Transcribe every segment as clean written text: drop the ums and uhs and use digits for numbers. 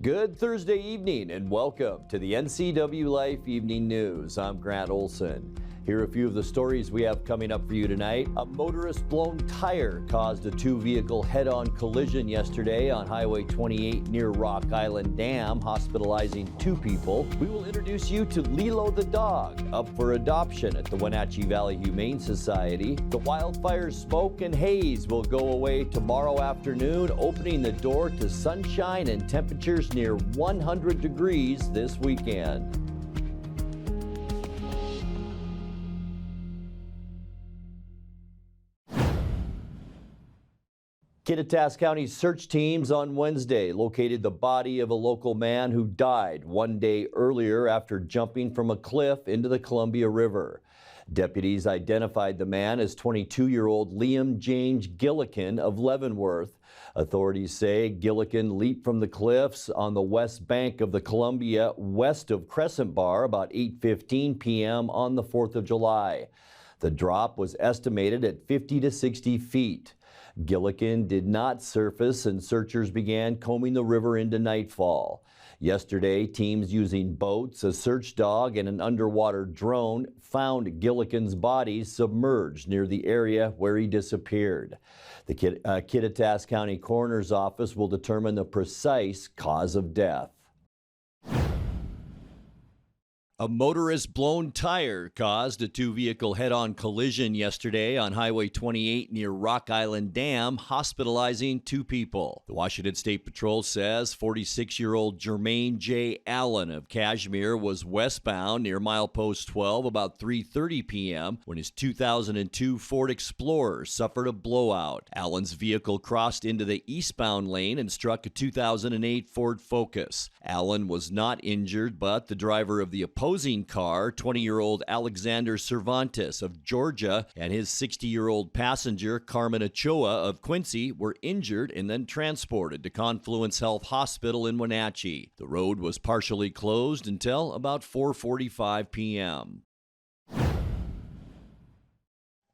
Good Thursday evening and welcome to the NCWLIFE Evening News. I'm Grant Olson. Here are a few of the stories we have coming up for you tonight. A motorist blown tire caused a two-vehicle head-on collision yesterday on Highway 28 near Rock Island Dam, hospitalizing two people. We will introduce you to Lilo the dog, up for adoption at the Wenatchee Valley Humane Society. The wildfire smoke and haze will go away tomorrow afternoon, opening the door to sunshine and temperatures near 100 degrees this weekend. Kittitas County search teams on Wednesday located the body of a local man who died one day earlier after jumping from a cliff into the Columbia River. Deputies identified the man as 22-year-old Liam James Gillikin of Leavenworth. Authorities say Gillikin leaped from the cliffs on the west bank of the Columbia west of Crescent Bar about 8:15 p.m. on the 4th of July. The drop was estimated at 50 to 60 feet. Gillikin did not surface and searchers began combing the river into nightfall. Yesterday, teams using boats, a search dog, and an underwater drone found Gillikin's body submerged near the area where he disappeared. The Kittitas County Coroner's Office will determine the precise cause of death. A motorist blown tire caused a two-vehicle head-on collision yesterday on Highway 28 near Rock Island Dam, hospitalizing two people. The Washington State Patrol says 46-year-old Jermaine J. Allen of Cashmere was westbound near milepost 12 about 3:30 p.m. when his 2002 Ford Explorer suffered a blowout. Allen's vehicle crossed into the eastbound lane and struck a 2008 Ford Focus. Allen was not injured, but the driver of the opposing car, 20-year-old Alexander Cervantes of Georgia, and his 60-year-old passenger, Carmen Ochoa of Quincy, were injured and then transported to Confluence Health Hospital in Wenatchee. The road was partially closed until about 4:45 p.m.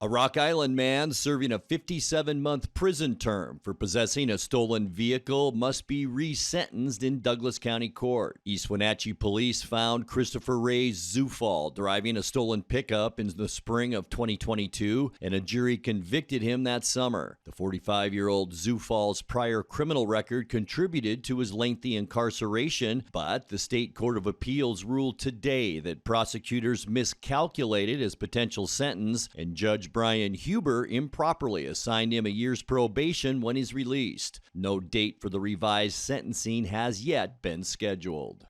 A Rock Island man serving a 57-month prison term for possessing a stolen vehicle must be resentenced in Douglas County Court. East Wenatchee police found Christopher Ray Zufall driving a stolen pickup in the spring of 2022, and a jury convicted him that summer. The 45-year-old Zufall's prior criminal record contributed to his lengthy incarceration, but the State Court of Appeals ruled today that prosecutors miscalculated his potential sentence, and Judge Brian Huber improperly assigned him a year's probation when he's released. No date for the revised sentencing has yet been scheduled.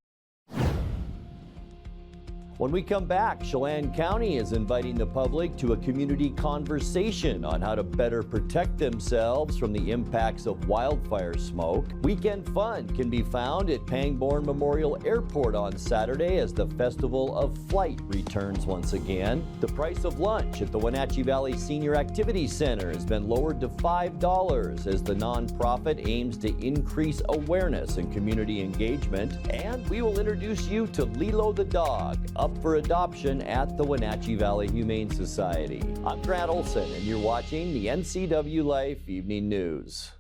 When we come back, Chelan County is inviting the public to a community conversation on how to better protect themselves from the impacts of wildfire smoke. Weekend fun can be found at Pangbourne Memorial Airport on Saturday as the Festival of Flight returns once again. The price of lunch at the Wenatchee Valley Senior Activity Center has been lowered to $5 as the nonprofit aims to increase awareness and community engagement. And we will introduce you to Lilo the dog, up for adoption at the Wenatchee Valley Humane Society. I'm Grant Olson, and you're watching the NCWLIFE Evening News.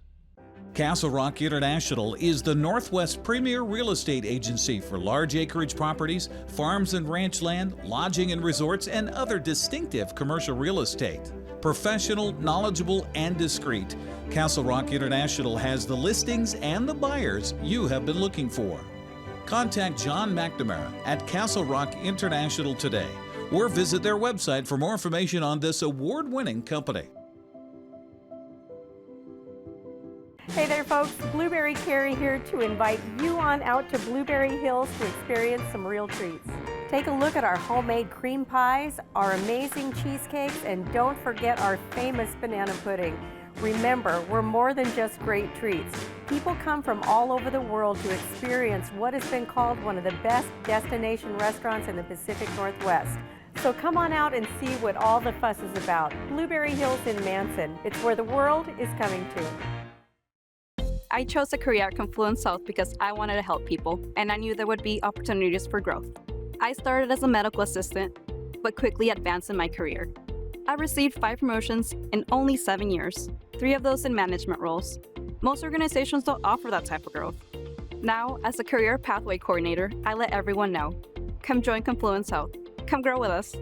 Castle Rock International is the Northwest premier real estate agency for large acreage properties, farms and ranch land, lodging and resorts, and other distinctive commercial real estate. Professional, knowledgeable, and discreet, Castle Rock International has the listings and the buyers you have been looking for. Contact John McNamara at Castle Rock International today, or visit their website for more information on this award-winning company. Hey there folks, Blueberry Carrie here to invite you on out to Blueberry Hills to experience some real treats. Take a look at our homemade cream pies, our amazing cheesecakes, and don't forget our famous banana pudding. Remember, we're more than just great treats. People come from all over the world to experience what has been called one of the best destination restaurants in the Pacific Northwest. So come on out and see what all the fuss is about. Blueberry Hills in Manson. It's where the world is coming to. I chose a career at Confluence Health because I wanted to help people, and I knew there would be opportunities for growth. I started as a medical assistant, but quickly advanced in my career. I received 5 promotions in only 7 years, 3 of those in management roles. Most organizations don't offer that type of growth. Now, as a career pathway coordinator, I let everyone know. Come join Confluence Health. Come grow with us.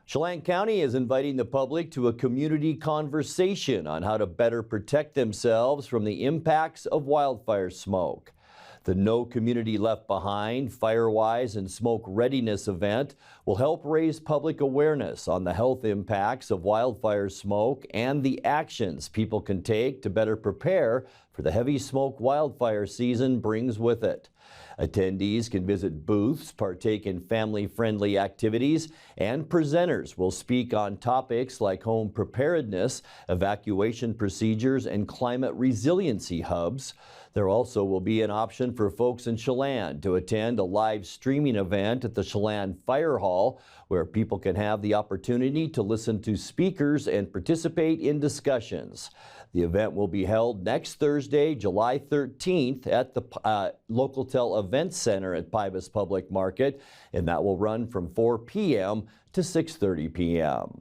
Chelan County is inviting the public to a community conversation on how to better protect themselves from the impacts of wildfire smoke. The No Community Left Behind, Firewise, and Smoke Readiness event will help raise public awareness on the health impacts of wildfire smoke and the actions people can take to better prepare for the heavy smoke wildfire season brings with it. Attendees can visit booths, partake in family-friendly activities, and presenters will speak on topics like home preparedness, evacuation procedures, and climate resiliency hubs. There also will be an option for folks in Chelan to attend a live streaming event at the Chelan Fire Hall, where people can have the opportunity to listen to speakers and participate in discussions. The event will be held next Thursday, July 13th at the Local Event Center at Pybus Public Market, and that will run from 4 p.m. to 6:30 p.m.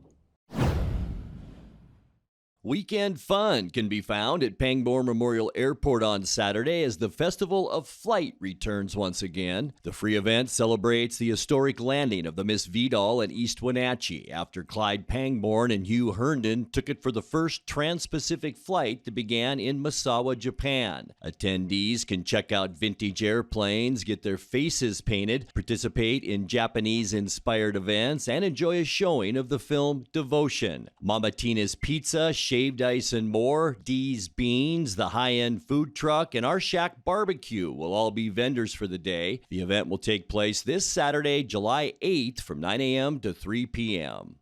Weekend fun can be found at Pangbourne Memorial Airport on Saturday as the Festival of Flight returns once again. The free event celebrates the historic landing of the Miss Vidal at East Wenatchee after Clyde Pangbourne and Hugh Herndon took it for the first trans-Pacific flight that began in Misawa, Japan. Attendees can check out vintage airplanes, get their faces painted, participate in Japanese-inspired events, and enjoy a showing of the film Devotion. Mama Tina's Pizza, Shaved Ice and More, Dee's Beans, the high-end food truck, and Our Shack Barbecue will all be vendors for the day. The event will take place this Saturday, July 8th from 9 a.m. to 3 p.m.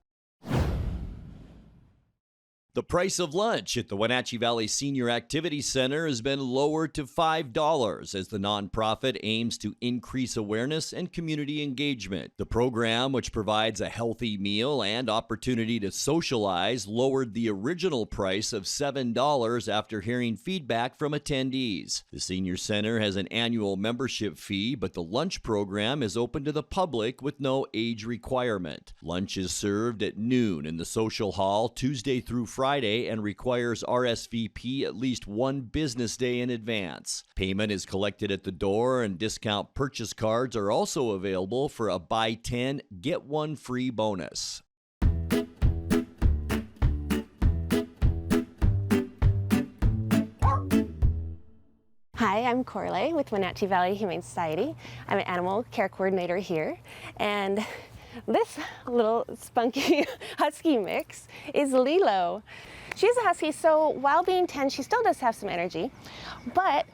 The price of lunch at the Wenatchee Valley Senior Activity Center has been lowered to $5 as the nonprofit aims to increase awareness and community engagement. The program, which provides a healthy meal and opportunity to socialize, lowered the original price of $7 after hearing feedback from attendees. The Senior Center has an annual membership fee, but the lunch program is open to the public with no age requirement. Lunch is served at noon in the social hall Tuesday through Friday and requires RSVP at least one business day in advance. Payment is collected at the door, and discount purchase cards are also available for a buy 10, get one free bonus. Hi, I'm Corley with Wenatchee Valley Humane Society. I'm an animal care coordinator here, and this little spunky husky mix is Lilo. She's a husky, so while being 10, she still does have some energy, but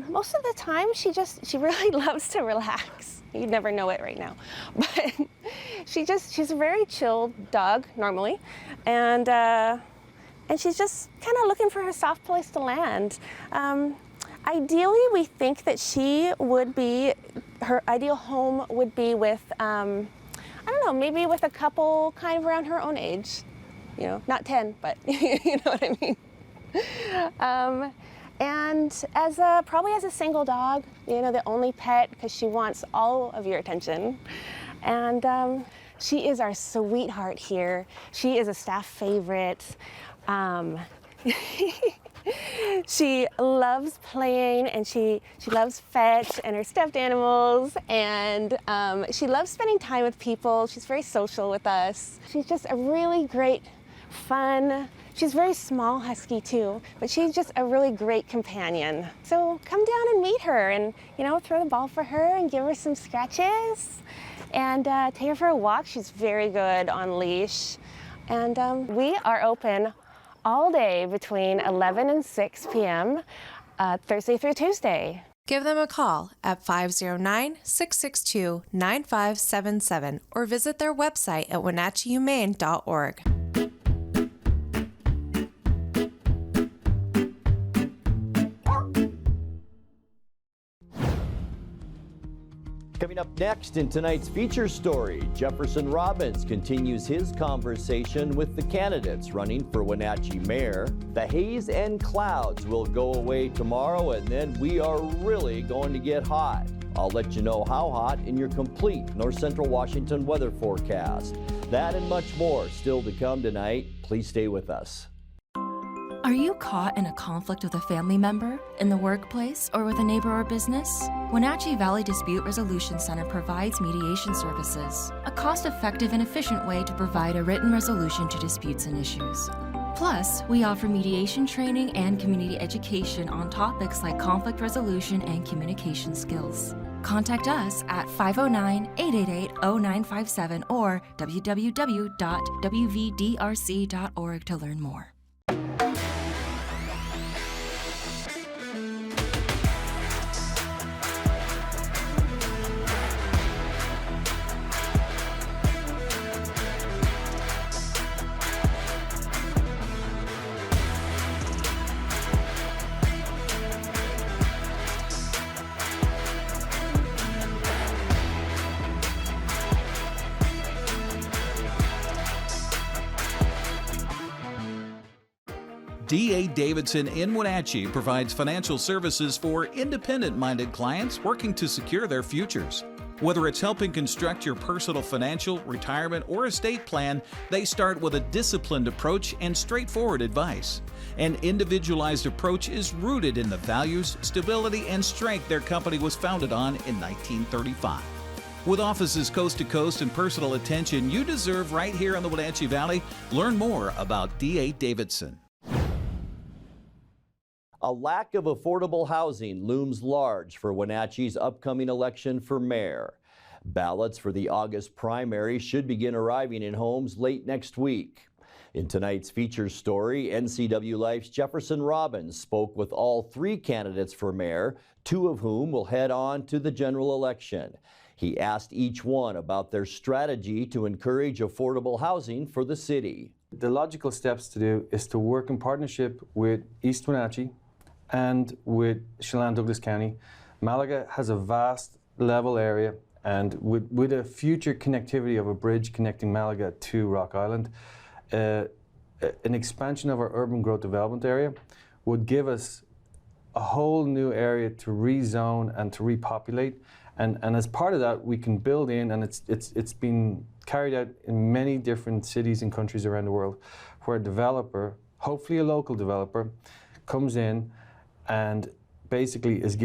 most of the time she really loves to relax. You'd never know it right now, but she's a very chill dog normally, and she's just kind of looking for her soft place to land. Ideally, we think that her ideal home would be with, I don't know, maybe with a couple kind of around her own age. You know, not 10, but you know what I mean. And probably as a single dog, you know, the only pet, because she wants all of your attention. And she is our sweetheart here. She is a staff favorite. She loves playing, and she loves fetch and her stuffed animals, and she loves spending time with people. She's very social with us. She's just a really great, fun, she's very small husky too, but she's just a really great companion. So come down and meet her, and you know, throw the ball for her and give her some scratches, and take her for a walk. She's very good on leash. And we are open all day between 11 and 6 p.m. Thursday through Tuesday. Give them a call at 509-662-9577 or visit their website at wenatcheehumane.org. Coming up next in tonight's feature story, Jefferson Robbins continues his conversation with the candidates running for Wenatchee Mayor. The haze and clouds will go away tomorrow, and then we are really going to get hot. I'll let you know how hot in your complete North Central Washington weather forecast. That and much more still to come tonight. Please stay with us. Are you caught in a conflict with a family member, in the workplace, or with a neighbor or business? Wenatchee Valley Dispute Resolution Center provides mediation services, a cost-effective and efficient way to provide a written resolution to disputes and issues. Plus, we offer mediation training and community education on topics like conflict resolution and communication skills. Contact us at 509-888-0957 or www.wvdrc.org to learn more. D.A. Davidson in Wenatchee provides financial services for independent-minded clients working to secure their futures. Whether it's helping construct your personal financial, retirement, or estate plan, they start with a disciplined approach and straightforward advice. An individualized approach is rooted in the values, stability, and strength their company was founded on in 1935. With offices coast to coast and personal attention you deserve right here in the Wenatchee Valley, learn more about D.A. Davidson. A lack of affordable housing looms large for Wenatchee's upcoming election for mayor. Ballots for the August primary should begin arriving in homes late next week. In tonight's feature story, NCWLIFE's Jefferson Robbins spoke with all three candidates for mayor, two of whom will head on to the general election. He asked each one about their strategy to encourage affordable housing for the city. The logical steps to do is to work in partnership with East Wenatchee and with Chelan, Douglas County. Malaga has a vast level area, and with a future connectivity of a bridge connecting Malaga to Rock Island, an expansion of our urban growth development area would give us a whole new area to rezone and to repopulate. And as part of that, we can build in, and it's been carried out in many different cities and countries around the world, where a developer, hopefully a local developer, comes in and basically is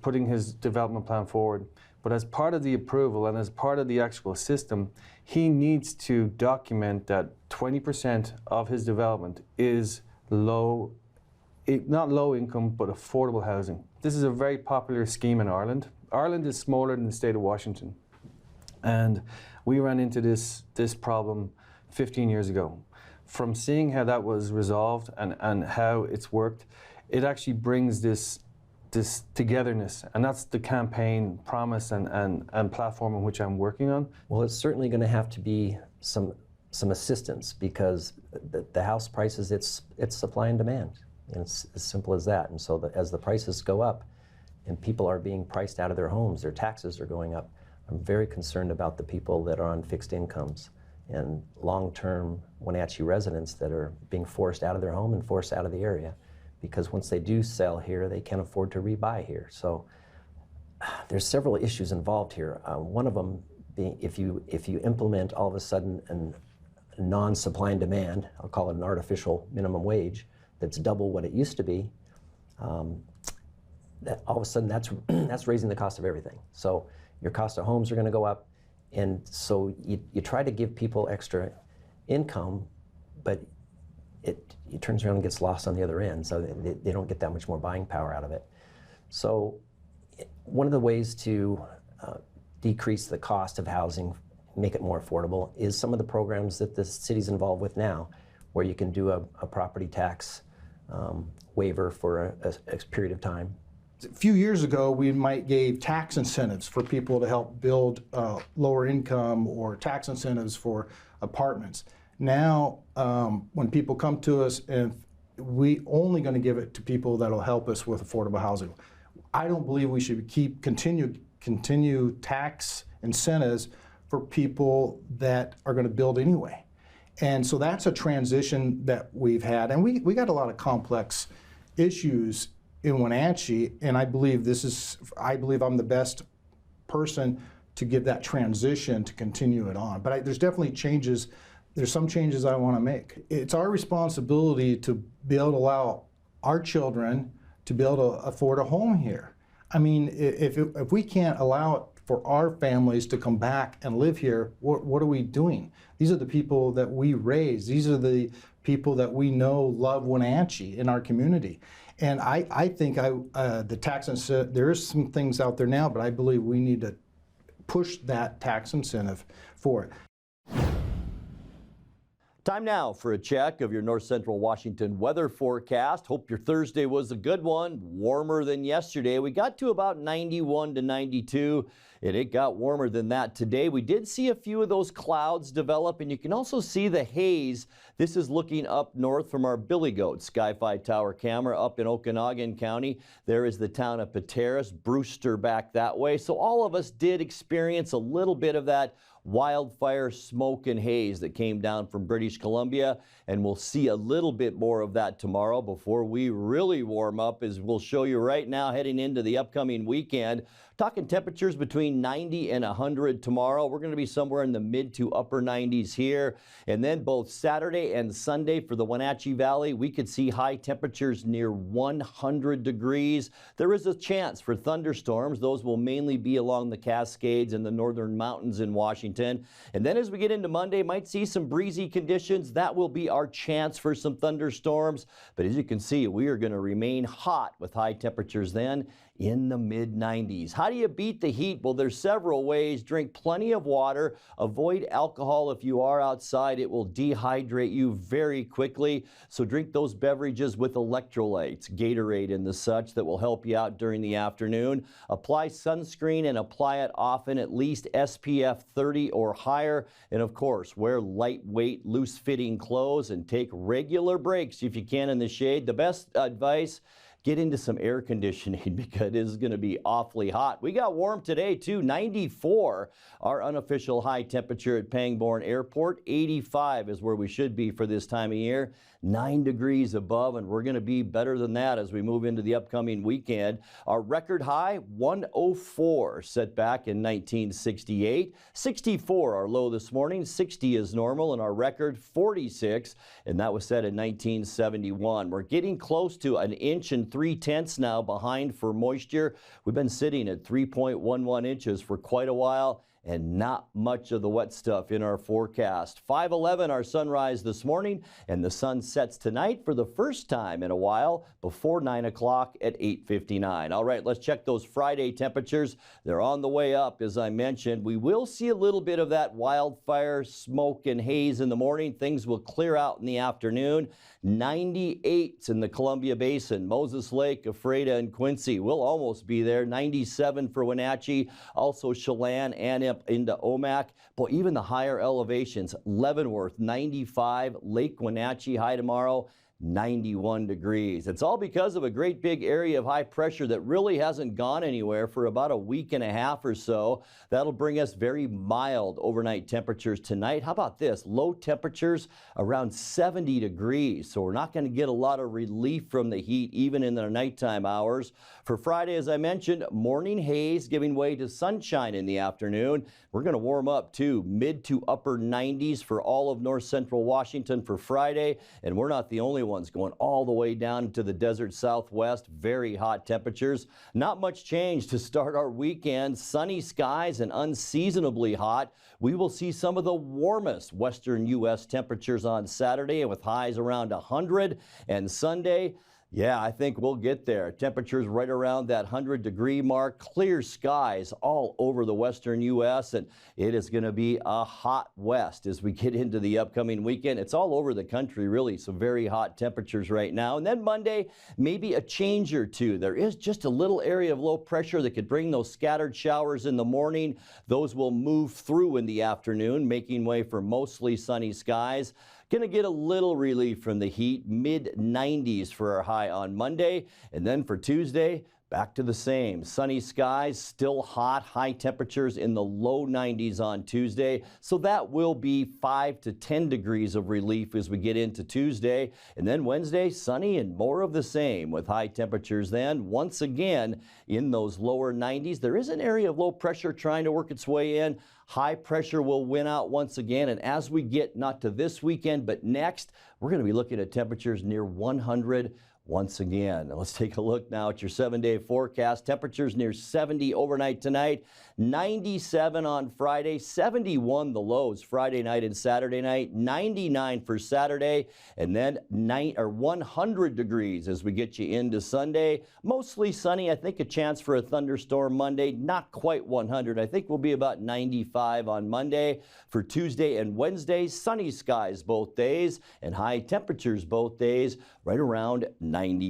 putting his development plan forward. But as part of the approval and as part of the actual system, he needs to document that 20% of his development is not low income, but affordable housing. This is a very popular scheme in Ireland. Ireland is smaller than the state of Washington. And we ran into this problem 15 years ago. From seeing how that was resolved and how it's worked, it actually brings this togetherness, and that's the campaign promise and platform in which I'm working on. Well, it's certainly going to have to be some assistance, because the house prices, it's supply and demand, and it's as simple as that. And so as the prices go up and people are being priced out of their homes, their taxes are going up, I'm very concerned about the people that are on fixed incomes and long-term Wenatchee residents that are being forced out of their home and forced out of the area, because once they do sell here, they can't afford to rebuy here. So there's several issues involved here. One of them being, if you implement all of a sudden a non-supply and demand, I'll call it an artificial minimum wage, that's double what it used to be, that all of a sudden that's raising the cost of everything. So your cost of homes are going to go up, and so you try to give people extra income, but it turns around and gets lost on the other end, so they don't get that much more buying power out of it. So one of the ways to decrease the cost of housing, make it more affordable, is some of the programs that the city's involved with now, where you can do a property tax waiver for a period of time. A few years ago, we might gave tax incentives for people to help build lower income, or tax incentives for apartments. Now, when people come to us, and we only going to give it to people that will help us with affordable housing. I don't believe we should continue tax incentives for people that are going to build anyway. And so that's a transition that we've had, and we got a lot of complex issues in Wenatchee, and I believe I'm the best person to give that transition to continue it on. But there's definitely changes. There's some changes I want to make. It's our responsibility to be able to allow our children to be able to afford a home here. I mean, if we can't allow it for our families to come back and live here, what are we doing? These are the people that we raise. These are the people that we know love Wenatchee in our community. And I think the tax incentive, there is some things out there now, but I believe we need to push that tax incentive for it. Time now for a check of your North Central Washington weather forecast. Hope your Thursday was a good one, warmer than yesterday. We got to about 91 to 92, and it got warmer than that today. We did see a few of those clouds develop, and you can also see the haze. This is looking up north from our Billy Goat Sky-Fi Tower camera up in Okanogan County. There is the town of Pateros, Brewster back that way. So all of us did experience a little bit of that wildfire smoke and haze that came down from British Columbia, and we'll see a little bit more of that tomorrow before we really warm up, as we'll show you right now heading into the upcoming weekend. Talking temperatures between 90 and 100 tomorrow. We're going to be somewhere in the mid to upper 90s here. And then both Saturday and Sunday for the Wenatchee Valley, we could see high temperatures near 100 degrees. There is a chance for thunderstorms. Those will mainly be along the Cascades and the northern mountains in Washington. And then as we get into Monday, might see some breezy conditions. That will be our chance for some thunderstorms. But as you can see, we are going to remain hot with high temperatures then in the mid-90s. How do you beat the heat? Well, there's several ways. Drink plenty of water. Avoid alcohol if you are outside. It will dehydrate you very quickly. So drink those beverages with electrolytes, Gatorade and the such, that will help you out during the afternoon. Apply sunscreen and apply it often, at least SPF 30 or higher. And of course, wear lightweight, loose-fitting clothes and take regular breaks if you can in the shade. The best advice, get into some air conditioning because it is going to be awfully hot. We got warm today too, 94, our unofficial high temperature at Pangbourne Airport. 85 is where we should be for this time of year. 9 degrees above, and we're going to be better than that as we move into the upcoming weekend. Our record high, 104, set back in 1968. 64, our low this morning. 60 is normal, and our record, 46, and that was set in 1971. We're getting close to 1 inch and 3/10 now behind for moisture. We've been sitting at 3.11 inches for quite a while, and not much of the wet stuff in our forecast. 5:11 our sunrise this morning, and the sun sets tonight for the first time in a while before 9 o'clock at 8:59. All right, let's check those Friday temperatures. They're on the way up, as I mentioned. We will see a little bit of that wildfire smoke and haze in the morning. Things will clear out in the afternoon. 98 in the Columbia Basin, Moses Lake, Ephrata, and Quincy. We'll almost be there. 97 for Wenatchee, also Chelan and up into Omak. But even the higher elevations, Leavenworth, 95, Lake Wenatchee, high tomorrow, 91 degrees. It's all because of a great big area of high pressure that really hasn't gone anywhere for about a week and a half or so. That'll bring us very mild overnight temperatures tonight. How about this? Low temperatures around 70 degrees. So we're not going to get a lot of relief from the heat even in the nighttime hours. For Friday, as I mentioned, morning haze giving way to sunshine in the afternoon. We're going to warm up to mid to upper 90s for all of north central Washington for Friday. And we're not the only ones going all the way down to the desert southwest. Very hot temperatures. Not much change to start our weekend. Sunny skies and unseasonably hot. We will see some of the warmest western U.S. temperatures on Saturday with highs around 100, and Sunday, yeah, I think we'll get there. Temperatures right around that 100-degree mark. Clear skies all over the western U.S., and it is going to be a hot west as we get into the upcoming weekend. It's all over the country, really, some very hot temperatures right now. And then Monday, maybe a change or two. There is just a little area of low pressure that could bring those scattered showers in the morning. Those will move through in the afternoon, making way for mostly sunny skies. Going to get a little relief from the heat, mid-90s for our high on Monday. And then for Tuesday, Back to the same. Sunny skies, still hot, high temperatures in the low 90s on Tuesday. So that will be 5 to 10 degrees of relief as we get into Tuesday. And then Wednesday, sunny and more of the same with high temperatures then once again in those lower 90s. There is an area of low pressure trying to work its way in. High pressure will win out once again. And as we get not to this weekend, but next, we're going to be looking at temperatures near 100 once again. Let's take a look now at your 7-day forecast. Temperatures near 70 overnight tonight, 97 on Friday, 71 the lows Friday night and Saturday night, 99 for Saturday, and then 100 degrees as we get you into Sunday. Mostly sunny. I think a chance for a thunderstorm Monday. Not quite 100. I think we'll be about 95 on Monday. For Tuesday and Wednesday, sunny skies both days and high temperatures both days, right around 93.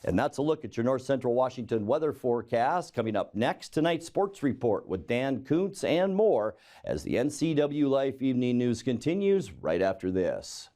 And that's a look at your North Central Washington weather forecast. Coming up next, tonight's sports report with Dan Kuntz and more as the NCWLIFE Evening News continues right after this.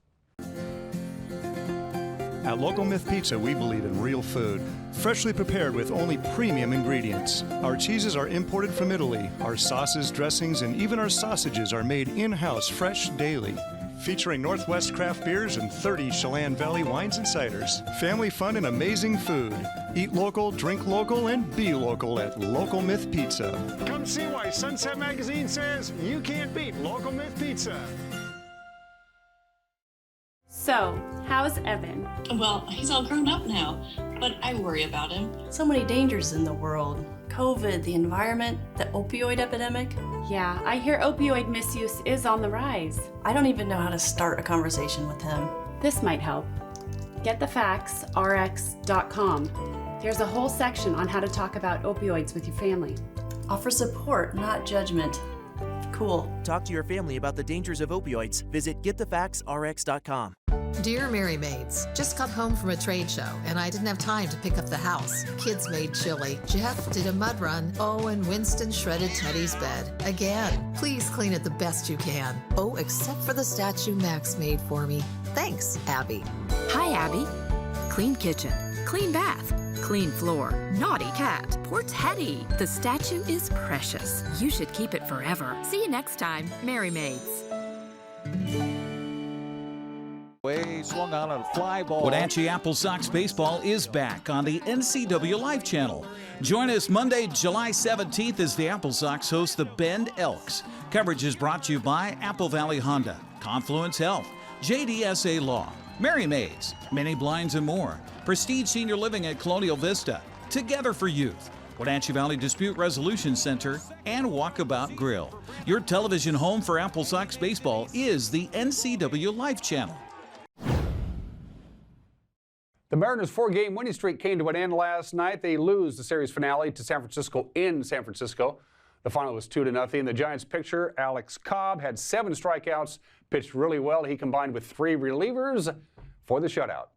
At Local Myth Pizza, we believe in real food, freshly prepared with only premium ingredients. Our cheeses are imported from Italy. Our sauces, dressings, and even our sausages are made in-house fresh daily. Featuring Northwest craft beers and 30 Chelan Valley wines and ciders. Family fun and amazing food. Eat local, drink local, and be local at Local Myth Pizza. Come see why Sunset Magazine says you can't beat Local Myth Pizza. So, how's Evan? Well, he's all grown up now, but I worry about him. So many dangers in the world. COVID, the environment, the opioid epidemic. Yeah, I hear opioid misuse is on the rise. I don't even know how to start a conversation with him. This might help. GetTheFactsRx.com. There's a whole section on how to talk about opioids with your family. Offer support, not judgment. Cool. Talk to your family about the dangers of opioids. Visit GetTheFactsRx.com. Dear Mary Maids, just got home from a trade show and I didn't have time to pick up the house. Kids made chili. Jeff did a mud run. Oh, and Winston shredded Teddy's bed. Again, please clean it the best you can. Oh, except for the statue Max made for me. Thanks, Abby. Hi, Abby. Clean kitchen, clean bath, clean floor, naughty cat, poor Teddy. The statue is precious. You should keep it forever. See you next time, Mary Maids. Swung on a fly ball. Wenatchee Apple Sox baseball is back on the NCWLIFE channel. Join us Monday, July 17th as the Apple Sox host the Bend Elks. Coverage is brought to you by Apple Valley Honda, Confluence Health, JDSA Law, Mary Maids, Many Blinds and more, Prestige Senior Living at Colonial Vista, Together for Youth, Wenatchee Valley Dispute Resolution Center, and Walkabout Grill. Your television home for Apple Sox baseball is the NCWLIFE channel. The Mariners' 4-game winning streak came to an end last night. They lose the series finale to San Francisco in San Francisco. The final was 2-0. The Giants pitcher, Alex Cobb, had 7 strikeouts, pitched really well. He combined with 3 relievers for the shutout.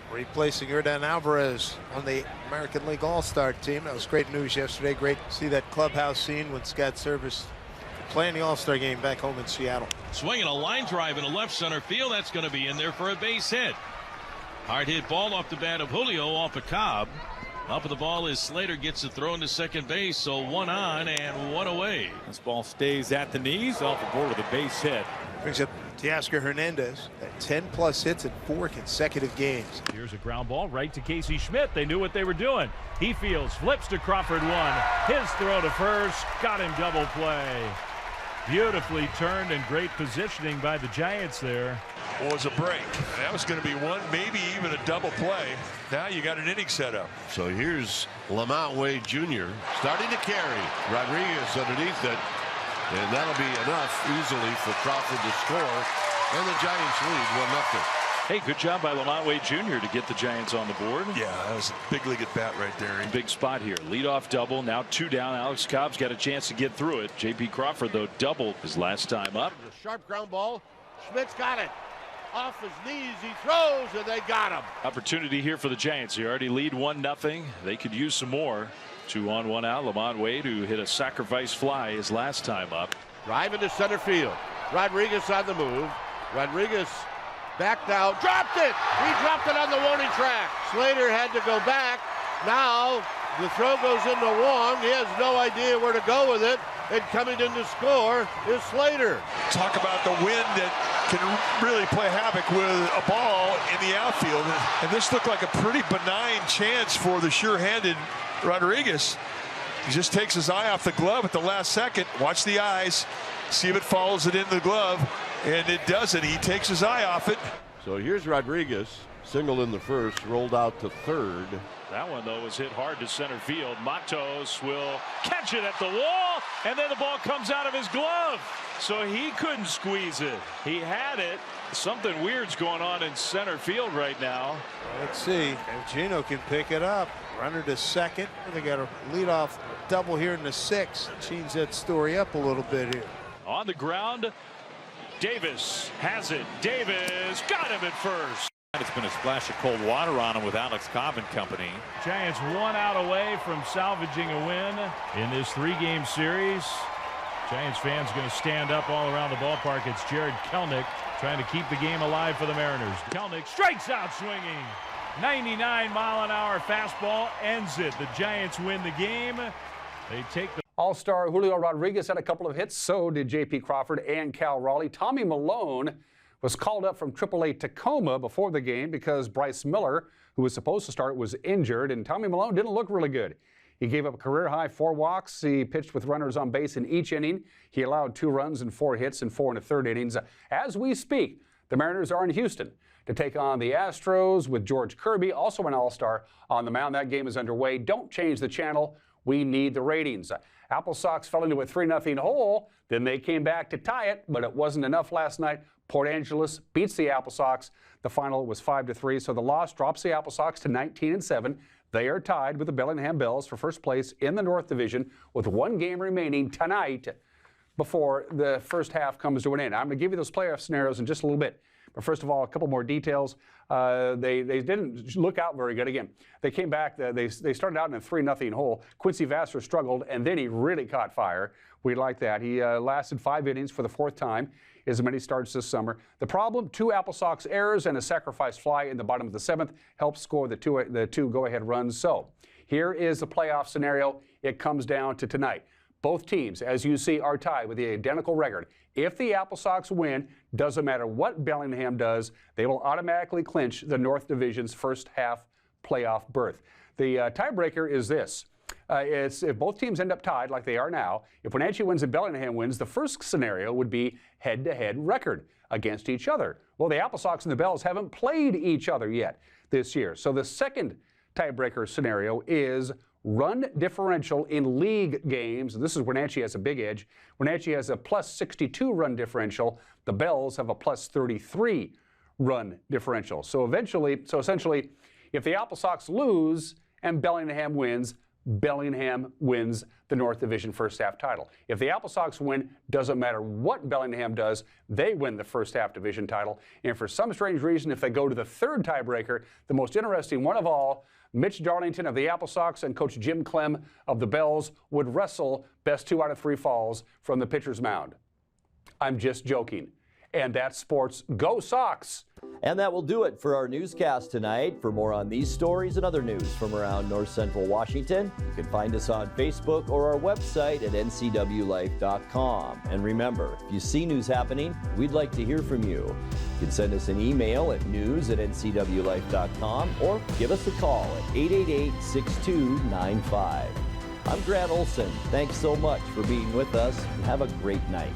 Replacing Yordan Alvarez on the American League All-Star team. That was great news yesterday. Great to see that clubhouse scene when Scott Service playing the All-Sar game back home in Seattle. Swinging a line drive in a left center field. That's going to be in there for a base hit. Hard hit ball off the bat of Julio off of Cobb. Up of the ball is Slater, gets the throw into second base, so 1 on and 1 away. This ball stays at the knees, off the board with a base hit. Brings up Teoscar Hernandez at 10+ hits in 4 consecutive games. Here's a ground ball right to Casey Schmidt. They knew what they were doing. He fields, flips to Crawford 1. His throw to first, got him double play. Beautifully turned and great positioning by the Giants there. Was a break. That was going to be 1, maybe even a double play. Now you got an inning set up. So here's Lamont Wade Jr. starting to carry. Rodriguez underneath it. And that'll be enough easily for Crawford to score. And the Giants lead 1-0. Hey, good job by Lamont Wade Jr. to get the Giants on the board. Yeah, that was a big league at bat right there. Big spot here. Leadoff double. Now 2 down. Alex Cobb's got a chance to get through it. J.P. Crawford, though, doubled his last time up. A sharp ground ball. Schmidt's got it. Off his knees, he throws, and they got him. Opportunity here for the Giants. They already lead 1-0. They could use some more. 2 on 1 out. Lamont Wade, who hit a sacrifice fly his last time up. Drive into center field. Rodriguez on the move. Rodriguez backed out, dropped it. He dropped it on the warning track. Slater had to go back, Now the throw goes into Wong. He has no idea where to go with it. And coming in to score is Slater. Talk about the wind that can really play havoc with a ball in the outfield. And this looked like a pretty benign chance for the sure-handed Rodriguez. He just takes his eye off the glove at the last second. Watch the eyes. See if it follows it into the glove. And it doesn't. He takes his eye off it. So here's Rodriguez, single in the first, rolled out to third. That one, though, was hit hard to center field. Matos will catch it at the wall, and then the ball comes out of his glove. So he couldn't squeeze it. He had it. Something weird's going on in center field right now. Let's see if Gino can pick it up. Runner to second. They got a leadoff double here in the sixth. Change that story up a little bit here. On the ground, Davis has it. Davis got him at first. It's been a splash of cold water on him with Alex Cobb and company. Giants 1 out away from salvaging a win in this 3-game series. Giants fans going to stand up all around the ballpark. It's Jared Kelenic trying to keep the game alive for the Mariners. Kelenic strikes out swinging. 99-mile-an-hour fastball ends it. The Giants win the game. They take the All-star Julio Rodriguez had a couple of hits. So did J.P. Crawford and Cal Raleigh. Tommy Malone was called up from AAA Tacoma before the game because Bryce Miller, who was supposed to start, was injured, and Tommy Malone didn't look really good. He gave up a career-high 4 walks. He pitched with runners on base in each inning. He allowed 2 runs and 4 hits in 4 1/3 innings. As we speak, the Mariners are in Houston to take on the Astros with George Kirby, also an all-star, on the mound. That game is underway. Don't change the channel. We need the ratings. Apple Sox fell into a 3-0 hole. Then they came back to tie it, but it wasn't enough last night. Port Angeles beats the Apple Sox. The final was 5-3, so the loss drops the Apple Sox to 19-7. They are tied with the Bellingham Bells for first place in the North Division with 1 game remaining tonight before the first half comes to an end. I'm going to give you those playoff scenarios in just a little bit. But first of all, a couple more details. They didn't look out very good. Again, they came back. They started out in a 3-0 hole. Quincy Vassar struggled, and then he really caught fire. We like that. He lasted 5 innings for the 4th time. As many starts this summer. The problem, 2 Apple Sox errors and a sacrifice fly in the bottom of the 7th helped score the two go-ahead runs. So here is the playoff scenario. It comes down to tonight. Both teams, as you see, are tied with the identical record. If the Apple Sox win, doesn't matter what Bellingham does, they will automatically clinch the North Division's first half playoff berth. The tiebreaker is this. It's if both teams end up tied like they are now, if Wenatchee wins and Bellingham wins, the first scenario would be head-to-head record against each other. Well, the Apple Sox and the Bells haven't played each other yet this year. So the second tiebreaker scenario is run differential in league games. This is Wenatchee has a big edge. Wenatchee has a +62 run differential. The Bells have a +33 run differential. So essentially, if the Apple Sox lose and Bellingham wins the North Division first half title. If the Apple Sox win, doesn't matter what Bellingham does, they win the first half division title. And for some strange reason, if they go to the third tiebreaker, the most interesting one of all, Mitch Darlington of the Apple Sox and Coach Jim Clem of the Bells would wrestle best 2 out of 3 falls from the pitcher's mound. I'm just joking. And that's sports. Go Sox! And that will do it for our newscast tonight. For more on these stories and other news from around North Central Washington, you can find us on Facebook or our website at NCWLIFE.com. And remember, if you see news happening, we'd like to hear from you. You can send us an email at news@NCWLIFE.com or give us a call at 888-6295. I'm Grant Olson. Thanks so much for being with us and have a great night.